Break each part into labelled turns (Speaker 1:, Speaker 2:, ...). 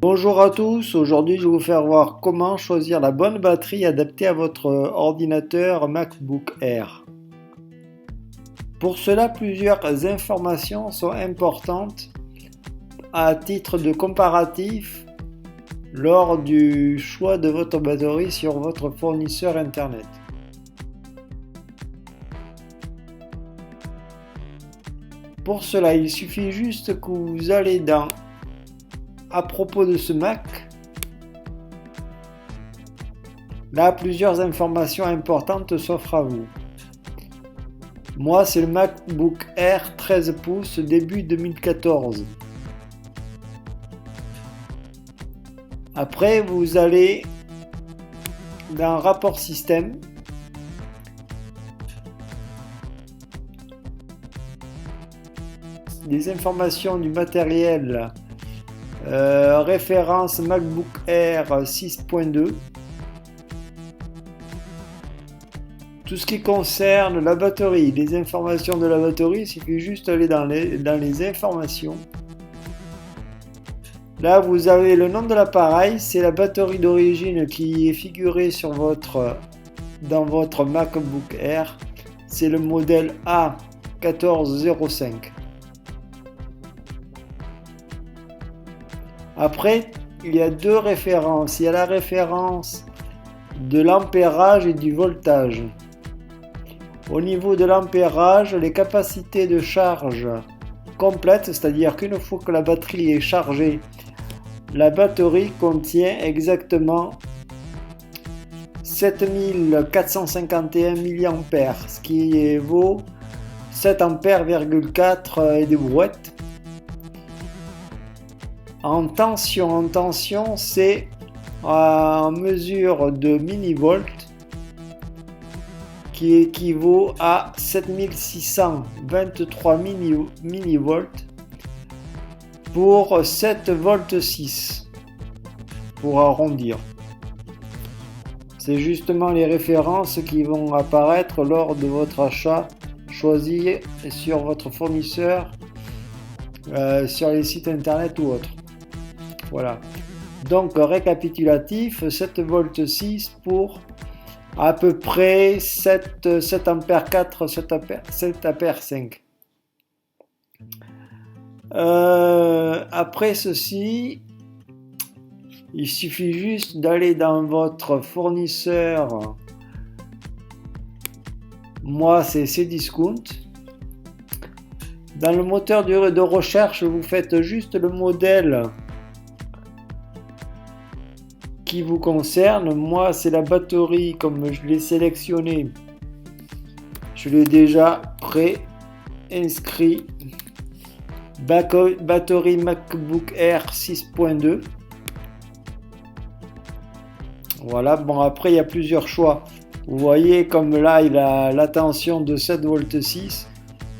Speaker 1: Bonjour à tous, aujourd'hui je vais vous faire voir comment choisir la bonne batterie adaptée à votre ordinateur MacBook Air. Pour cela, plusieurs informations sont importantes à titre de comparatif lors du choix de votre batterie sur votre fournisseur internet. Pour cela, il suffit juste que vous allez dans à propos de ce Mac. Là, plusieurs informations importantes s'offrent à vous. Moi, c'est le MacBook Air 13 pouces début 2014. Après, vous allez dans rapport système. Les informations du matériel. Référence MacBook Air 6.2. Tout ce qui concerne la batterie, les informations de la batterie, il suffit juste d'aller dans les informations. Là, vous avez le nom de l'appareil, c'est la batterie d'origine qui est figurée dans votre MacBook Air. C'est le modèle A1405. Après, il y a deux références. Il y a la référence de l'ampérage et du voltage. Au niveau de l'ampérage, les capacités de charge complètes, c'est-à-dire qu'une fois que la batterie est chargée, la batterie contient exactement 7451 mAh, ce qui vaut 7 ampères,4 et des brouettes. En tension, c'est en mesure de millivolts qui équivaut à 7623 millivolts pour 7 volts 6 pour arrondir. C'est justement les références qui vont apparaître lors de votre achat choisi sur votre fournisseur, sur les sites internet ou autres. Voilà. Donc récapitulatif, 7 volts 6 pour à peu près 7 ampères 4, 7 ampères 5. Après ceci, il suffit juste d'aller dans votre fournisseur. Moi, c'est Cdiscount. Dans le moteur de recherche, vous faites juste le modèle qui vous concerne. Moi, c'est la batterie, comme je l'ai sélectionné, je l'ai déjà pré-inscrit. Batterie MacBook Air 6.2. Voilà, bon, après il y a plusieurs choix. Vous voyez comme là il a la tension de 7 volts 6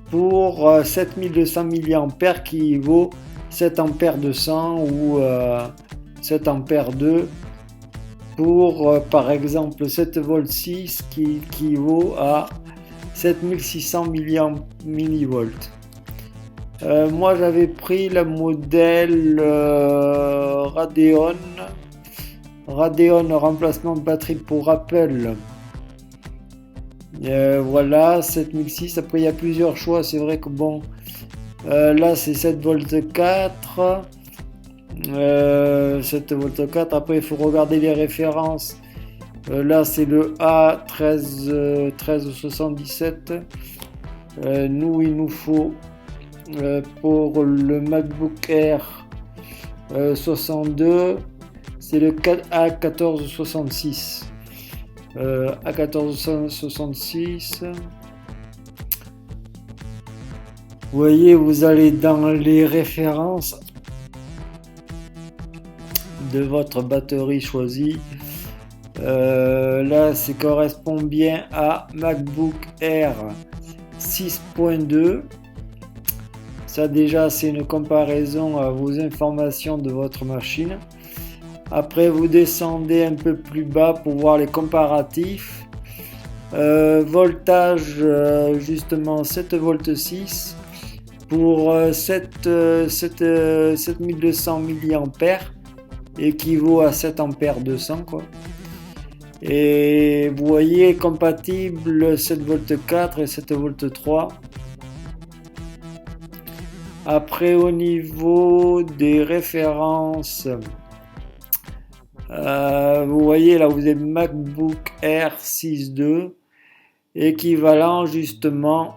Speaker 1: pour 7200 mAh qui vaut 7 ampères 200 ou 7 ampères 2 pour par exemple 7 volts 6 qui équivaut à 7600 millivolts. Moi j'avais pris le modèle Radeon remplacement de batterie pour Apple. Voilà, 7006. Après il y a plusieurs choix, c'est vrai que bon, là c'est 7 volts 4, 7 volts 4. Après il faut regarder les références. Là c'est le A1377. Nous il nous faut pour le MacBook Air 62, c'est le A1466. A1466. Vous voyez, vous allez dans les références de votre batterie choisie. Là, ça correspond bien à MacBook Air 6.2. Ça déjà, c'est une comparaison à vos informations de votre machine. Après, vous descendez un peu plus bas pour voir les comparatifs. Voltage, justement 7 volts 6 pour 7200 mA équivaut à 7 ampères 200 quoi. Et vous voyez compatible 7V4 et 7V3. Après au niveau des références, vous voyez là vous avez MacBook Air 6.2 équivalent justement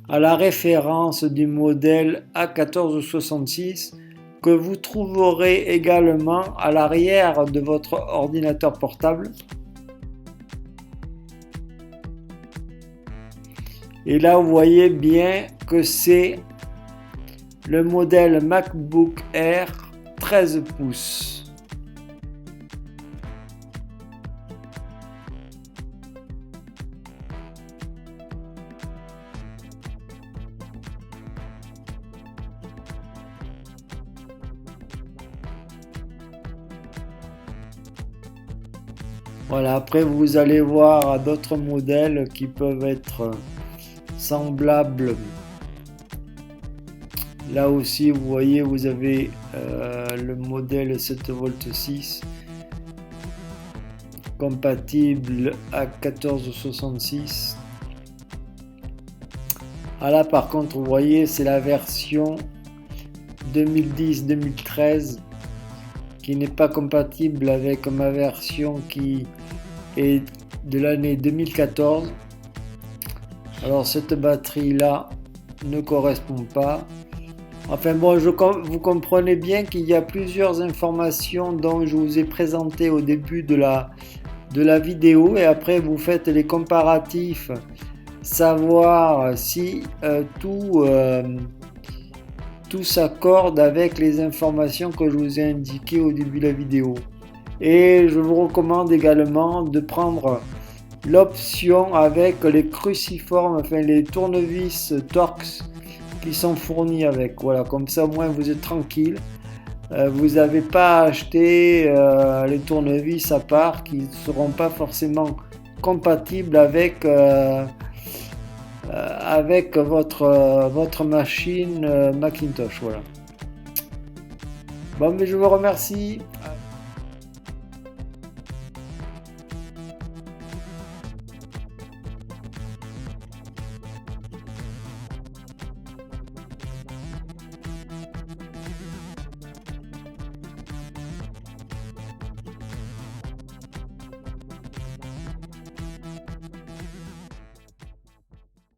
Speaker 1: à la référence du modèle A1466 que vous trouverez également à l'arrière de votre ordinateur portable. Et là, vous voyez bien que c'est le modèle MacBook Air 13 pouces. Voilà, après vous allez voir d'autres modèles qui peuvent être semblables. Là aussi, vous voyez, vous avez le modèle 7V6 compatible à 1466. Ah là, par contre, vous voyez, c'est la version 2010-2013 qui n'est pas compatible avec ma version qui est de l'année 2014. Alors cette batterie là ne correspond pas. Enfin bon, vous comprenez bien qu'il y a plusieurs informations dont je vous ai présenté au début de la vidéo, et après vous faites les comparatifs, savoir si tout s'accorde avec les informations que je vous ai indiquées au début de la vidéo. Et je vous recommande également de prendre l'option avec les cruciformes, enfin les tournevis Torx qui sont fournis avec. Voilà, comme ça au moins vous êtes tranquille. Vous n'avez pas à acheter les tournevis à part qui ne seront pas forcément compatibles avec votre machine Macintosh. Voilà. Bon, mais je vous remercie.